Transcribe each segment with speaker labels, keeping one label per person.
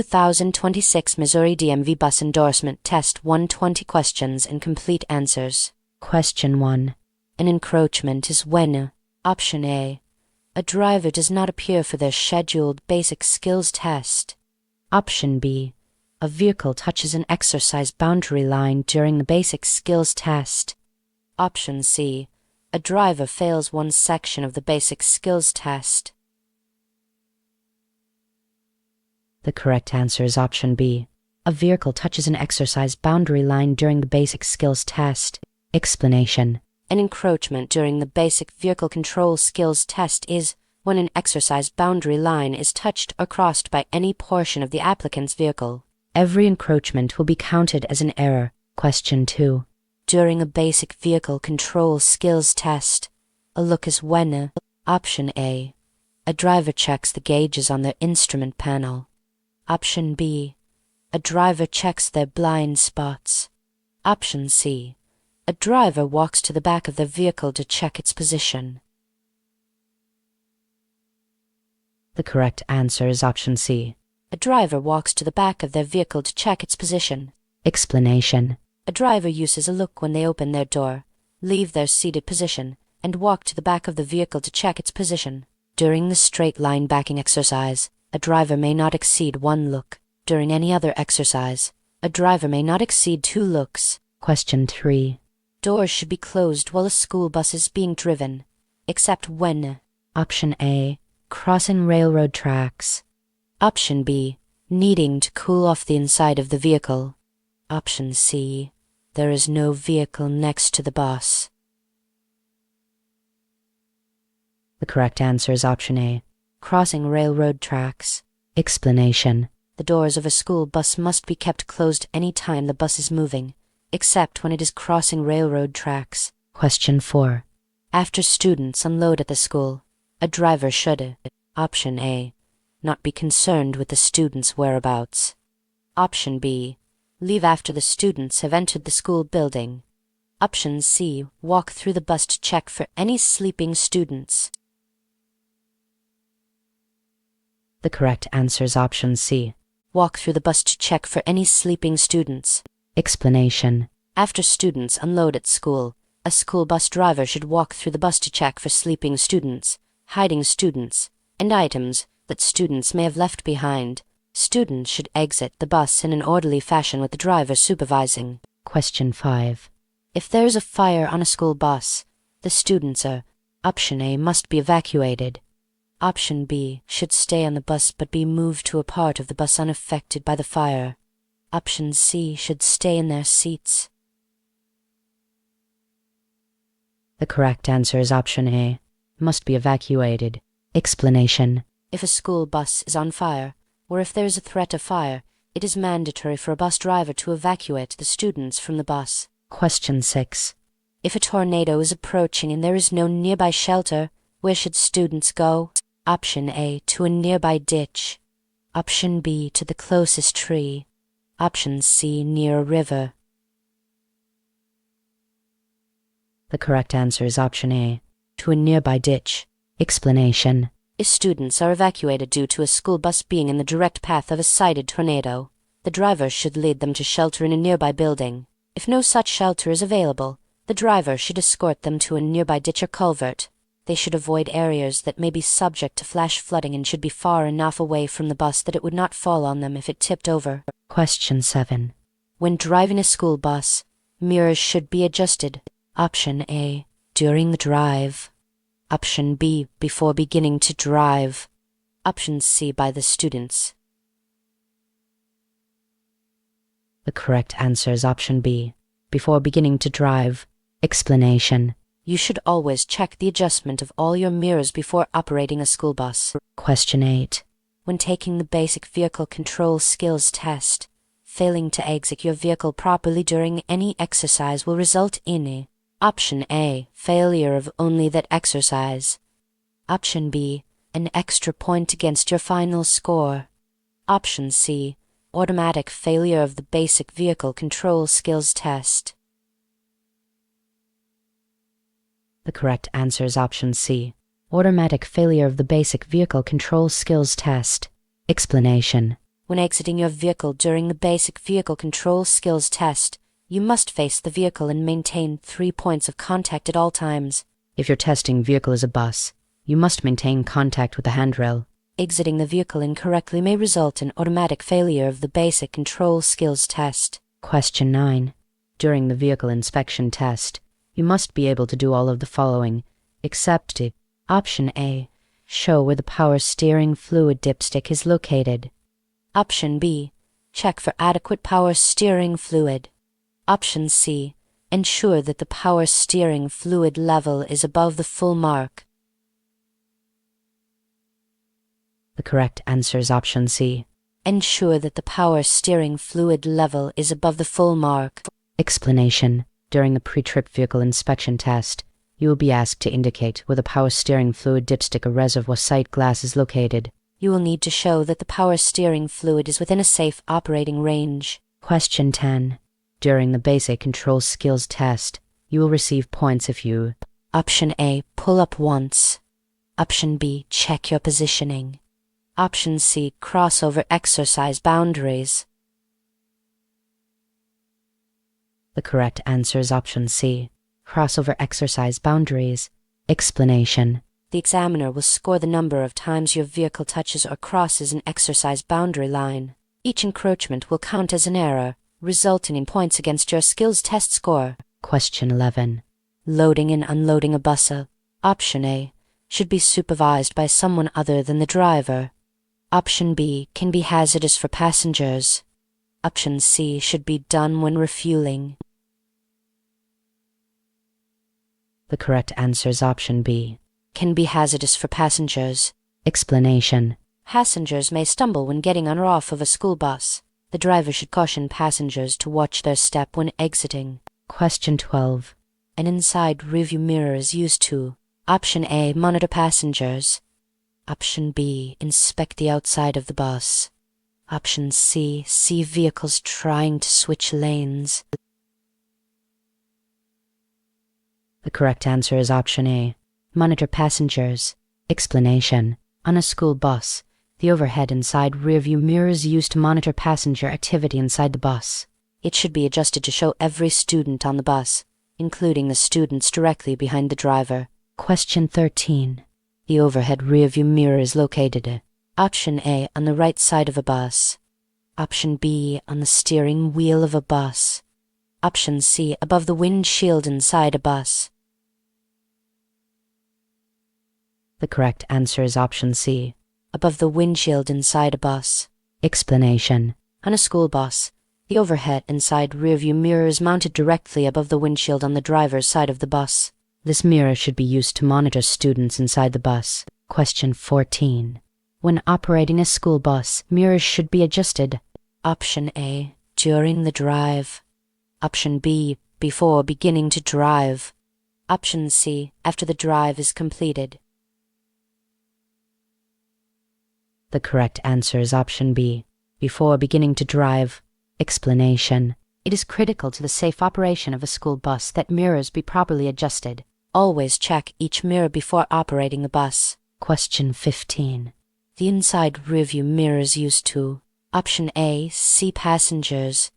Speaker 1: 2026 Missouri DMV Bus Endorsement Test 120 Questions and Complete Answers. Question 1. An encroachment is when Option A. A driver does not appear for their scheduled basic skills test. Option B. A vehicle touches an exercise boundary line during the basic skills test. Option C. A driver fails one section of the basic skills test. The correct answer is option B. A vehicle touches an exercise boundary line during the basic skills test. Explanation. An encroachment during the basic vehicle control skills test is when an exercise boundary line is touched or crossed by any portion of the applicant's vehicle. Every encroachment will be counted as an error. Question 2. During a basic vehicle control skills test, a look is when Option A. A driver checks the gauges on their instrument panel. Option B. A driver checks their blind spots. Option C. A driver walks to the back of the vehicle to check its position. The correct answer is option C. A driver walks to the back of their vehicle to check its position. Explanation. A driver uses a look when they open their door, leave their seated position, and walk to the back of the vehicle to check its position. During the straight line backing exercise, a driver may not exceed one look. During any other exercise, a driver may not exceed 2 looks. Question 3. Doors should be closed while a school bus is being driven, except when Option A. Crossing railroad tracks. Option B. Needing to cool off the inside of the vehicle. Option C. There is no vehicle next to the bus. The correct answer is option A. Crossing railroad tracks. Explanation. The doors of a school bus must be kept closed any time the bus is moving, except when it is crossing railroad tracks. Question 4. After students unload at the school, a driver should Option A. Not be concerned with the students' whereabouts. Option B. Leave after the students have entered the school building. Option C. Walk through the bus to check for any sleeping students. The correct answer is option C. Walk through the bus to check for any sleeping students. Explanation. After students unload at school, a school bus driver should walk through the bus to check for sleeping students, hiding students, and items that students may have left behind. Students should exit the bus in an orderly fashion with the driver supervising. Question 5. If there is a fire on a school bus, the students Option A must be evacuated. Option B should stay on the bus but be moved to a part of the bus unaffected by the fire. Option C should stay in their seats. The correct answer is option A. Must be evacuated. Explanation. If a school bus is on fire, or if there is a threat of fire, it is mandatory for a bus driver to evacuate the students from the bus. Question 6. If a tornado is approaching and there is no nearby shelter, where should students go? Option A. To a nearby ditch. Option B. To the closest tree. Option C. Near a river. The correct answer is option A. To a nearby ditch. Explanation. If students are evacuated due to a school bus being in the direct path of a cited tornado, the driver should lead them to shelter in a nearby building. If no such shelter is available, the driver should escort them to a nearby ditch or culvert. They should avoid areas that may be subject to flash flooding and should be far enough away from the bus that it would not fall on them if it tipped over. Question 7. When driving a school bus, mirrors should be adjusted. Option A. During the drive. Option B. Before beginning to drive. Option C. By the students. The correct answer is option B. Before beginning to drive. Explanation. You should always check the adjustment of all your mirrors before operating a school bus. Question 8. When taking the basic vehicle control skills test, failing to exit your vehicle properly during any exercise will result in Option A. Failure of only that exercise. Option B. An extra point against your final score. Option C. Automatic failure of the basic vehicle control skills test. The correct answer is option C. Automatic failure of the basic vehicle control skills test. Explanation. When exiting your vehicle during the basic vehicle control skills test, you must face the vehicle and maintain 3 points of contact at all times. If your testing vehicle is a bus, you must maintain contact with the handrail. Exiting the vehicle incorrectly may result in automatic failure of the basic control skills test. Question 9. During the vehicle inspection test, you must be able to do all of the following, except Option A. Show where the power steering fluid dipstick is located. Option B. Check for adequate power steering fluid. Option C. Ensure that the power steering fluid level is above the full mark. The correct answer is option C. Ensure that the power steering fluid level is above the full mark. Explanation. During the pre-trip vehicle inspection test, you will be asked to indicate where the power steering fluid dipstick or reservoir sight glass is located. You will need to show that the power steering fluid is within a safe operating range. Question 10. During the basic control skills test, you will receive points if you Option A. Pull up once. Option B. Check your positioning. Option C. Cross over exercise boundaries. The correct answer is option C. Crossover exercise boundaries. Explanation. The examiner will score the number of times your vehicle touches or crosses an exercise boundary line. Each encroachment will count as an error, resulting in points against your skills test score. Question 11. Loading and unloading a bus. Option A. Should be supervised by someone other than the driver. Option B. Can be hazardous for passengers. Option C. Should be done when refueling. The correct answer is option B. Can be hazardous for passengers. Explanation. Passengers may stumble when getting on or off of a school bus. The driver should caution passengers to watch their step when exiting. Question 12. An inside rearview mirror is used to Option A. Monitor passengers. Option B. Inspect the outside of the bus. Option C. See vehicles trying to switch lanes. The correct answer is option A. Monitor passengers. Explanation. On a school bus, the overhead and side rearview mirror is used to monitor passenger activity inside the bus. It should be adjusted to show every student on the bus, including the students directly behind the driver. Question 13. The overhead rearview mirror is located Option A. On the right side of a bus. Option B. On the steering wheel of a bus. Option C. Above the windshield inside a bus. The correct answer is option C. Above the windshield inside a bus. Explanation. On a school bus, the overhead and side rearview mirror is mounted directly above the windshield on the driver's side of the bus. This mirror should be used to monitor students inside the bus. Question 14. When operating a school bus, mirrors should be adjusted. Option A. During the drive. Option B. Before beginning to drive. Option C. After the drive is completed. The correct answer is option B. Before beginning to drive. Explanation. It is critical to the safe operation of a school bus that mirrors be properly adjusted. Always check each mirror before operating the bus. Question 15. The inside rearview mirror is used to Option A. See passengers.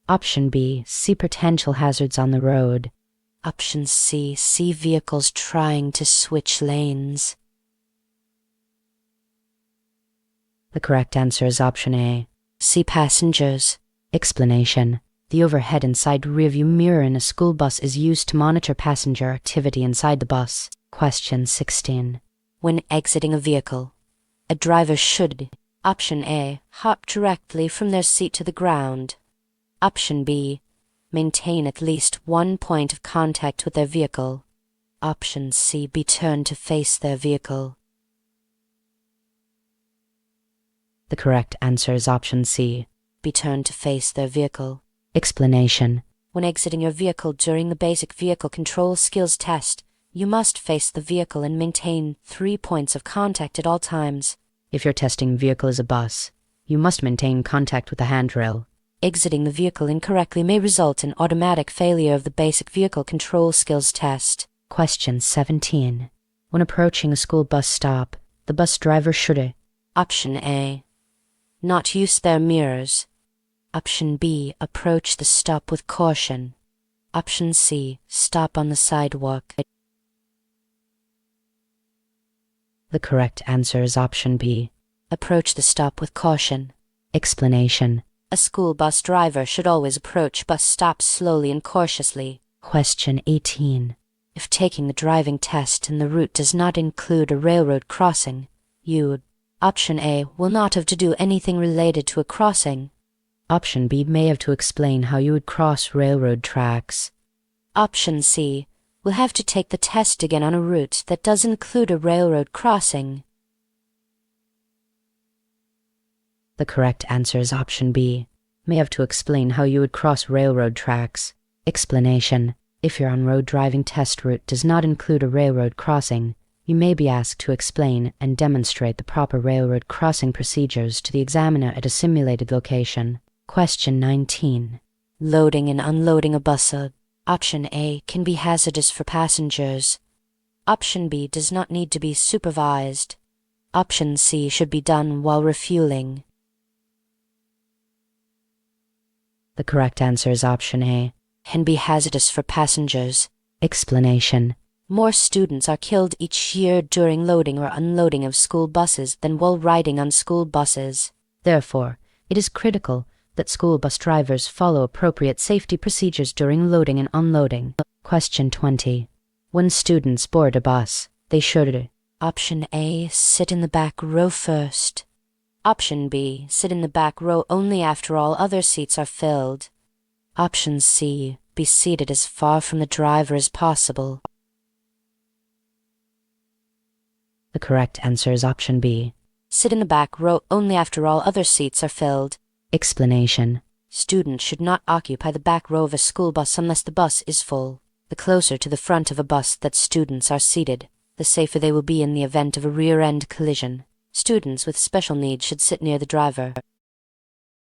Speaker 1: Option B. See potential hazards on the road. Option C. See vehicles trying to switch lanes. The correct answer is option A. See passengers. Explanation. The overhead and side rearview mirror in a school bus is used to monitor passenger activity inside the bus. Question 16. When exiting a vehicle, a driver should Option A. Hop directly from their seat to the ground. Option B. Maintain at least 1 point of contact with their vehicle. Option C. Be turned to face their vehicle. The correct answer is option C. Be turned to face their vehicle. Explanation. When exiting your vehicle during the basic vehicle control skills test, you must face the vehicle and maintain 3 points of contact at all times. If your testing vehicle is a bus, you must maintain contact with the handrail. Exiting the vehicle incorrectly may result in automatic failure of the basic vehicle control skills test. Question 17. When approaching a school bus stop, the bus driver should Option A. Not use their mirrors. Option B, approach the stop with caution. Option C, stop on the sidewalk. The correct answer is option B. Approach the stop with caution. Explanation. A school bus driver should always approach bus stops slowly and cautiously. Question 18. If taking the driving test and the route does not include a railroad crossing, you, option A, will not have to do anything related to a crossing. Option B, may have to explain how you would cross railroad tracks. Option C, will have to take the test again on a route that does include a railroad crossing. The correct answer is option B. May have to explain how you would cross railroad tracks. Explanation. If your on-road driving test route does not include a railroad crossing, you may be asked to explain and demonstrate the proper railroad crossing procedures to the examiner at a simulated location. Question 19. Loading and unloading a bus. Option A can be hazardous for passengers. Option B does not need to be supervised. Option C should be done while refueling. The correct answer is option A. Can be hazardous for passengers. Explanation. More students are killed each year during loading or unloading of school buses than while riding on school buses. Therefore, it is critical that school bus drivers follow appropriate safety procedures during loading and unloading. Question 20. When students board a bus, they should: Option A, sit in the back row first. Option B, sit in the back row only after all other seats are filled. Option C, be seated as far from the driver as possible. The correct answer is option B. Sit in the back row only after all other seats are filled. Explanation. Students should not occupy the back row of a school bus unless the bus is full. The closer to the front of a bus that students are seated, the safer they will be in the event of a rear-end collision. Students with special needs should sit near the driver.